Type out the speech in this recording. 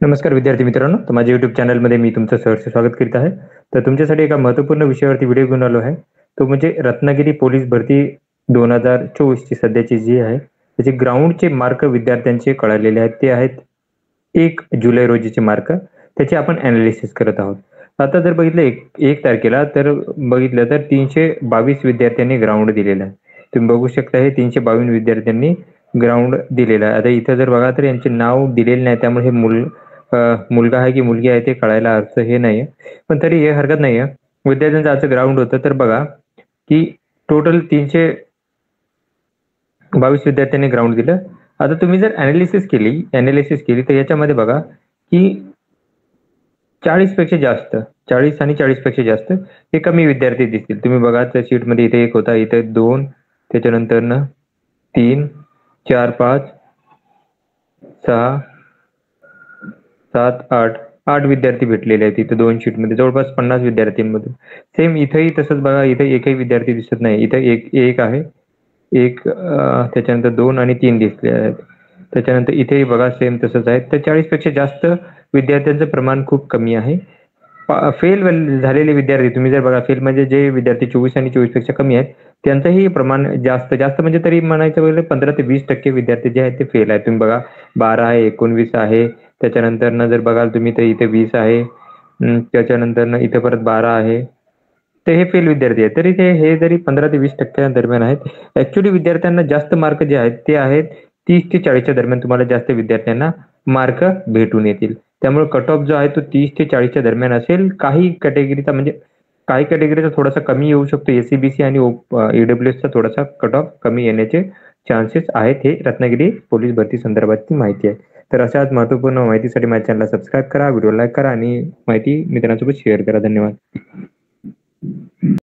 नमस्कार विद्यार्थी मित्रांनो, तर माझ्या YouTube चॅनलमध्ये मी तुमचं सहर्ष स्वागत करीत आहे. तर तुमच्यासाठी एका महत्त्वपूर्ण विषयावरती व्हिडिओ घेऊन आलो आहे. तो म्हणजे रत्नागिरी पोलीस भरती 2024 ची सध्याची जी आहे, त्याचे ग्राउंडचे मार्क विद्यार्थ्यांचे कळालेले आहेत. ते आहेत 1 जुलै रोजीचे मार्क. त्याचे आपण एनालिसिस करत आहोत. आता जर बघितलं 1 तारखेला तर बघितलं तर 322 विद्यार्थ्यांनी ग्राउंड दिलेला आहे. तुम्ही बघू शकता हे 352 विद्यार्थ्यांनी ग्राउंड दिलेला आहे. आता इथं जर बघा तर यांचे नाव दिलेले नाही, त्यामुळे हे मुलगा आहे की मुलगी आहे ते कळायला अर्थ हे नाही. पण तरी हे हरकत नाही आहे. विद्यार्थ्यांचं असं ग्राउंड होतं तर बघा की टोटल 322 विद्यार्थ्यांनी ग्राउंड दिलं. आता तुम्ही जर एनालिसिस केली तर याच्यामध्ये बघा की 40 पेक्षा जास्त 40 आणि 40 पेक्षा जास्त हे कमी विद्यार्थी दिसतील. तुम्ही बघा त्या शीटमध्ये इथे 1 होता, इथे 2, त्याच्यानंतरनं 3, 4, 5, 6, 7, 8 विद्यार्थी भेटलेले आहेत इथे 2 शीटमध्ये जवळपास 50 विद्यार्थ्यांमधून. सेम इथंही तसंच बघा, इथे एकही विद्यार्थी दिसत नाही. इथे एक आहे. त्याच्यानंतर 2 आणि 3 दिसले आहेत. त्याच्यानंतर इथेही बघा सेम तसंच आहे. तर 40 पेक्षा जास्त विद्यार्थ्यांचं प्रमाण खूप कमी आहे. फेल झालेले विद्यार्थी तुम्ही जर बघा, फेल म्हणजे जे विद्यार्थी 24 आणि 24 पेक्षा कमी आहेत, त्यांचंही प्रमाण जास्त म्हणजे तरी म्हणायचं गेलं 15 ते 20% विद्यार्थी जे आहेत ते फेल आहेत. तुम्ही बघा 12 आहे, 19 आहे. त्याच्यानंतरनं जर बघाल तुम्ही तर इथे 20 आहे. त्याच्यानंतरनं इथे परत 12 आहे. तर हे फेल विद्यार्थी आहेत. तरी हे जरी 15 ते 20% दरम्यान आहेत. ॲक्चुअली विद्यार्थ्यांना जास्त मार्क जे आहेत ते आहेत 30 ते 40च्या दरम्यान तुम्हाला जास्त विद्यार्थ्यांना मार्क भेटून येतील. त्यामुळे कट ऑफ जो आहे तो 30 ते 40च्या दरम्यान असेल. काही कॅटेगरीचा म्हणजे काही कॅटेगरीचा थोडासा कमी येऊ शकतो. एस-सी-बी-सी आणि ईडब्ल्यू-एसचा थोडासा कट ऑफ कमी येण्याचे चान्सेस आहेत. हे रत्नागिरी पोलीस भरती संदर्भातली माहिती आहे. तर अशाच महत्त्वपूर्ण माहितीसाठी माझ्या चॅनलला सबस्क्राईब करा, व्हिडिओ लाईक करा आणि माहिती मित्रांसोबत शेअर करा. धन्यवाद.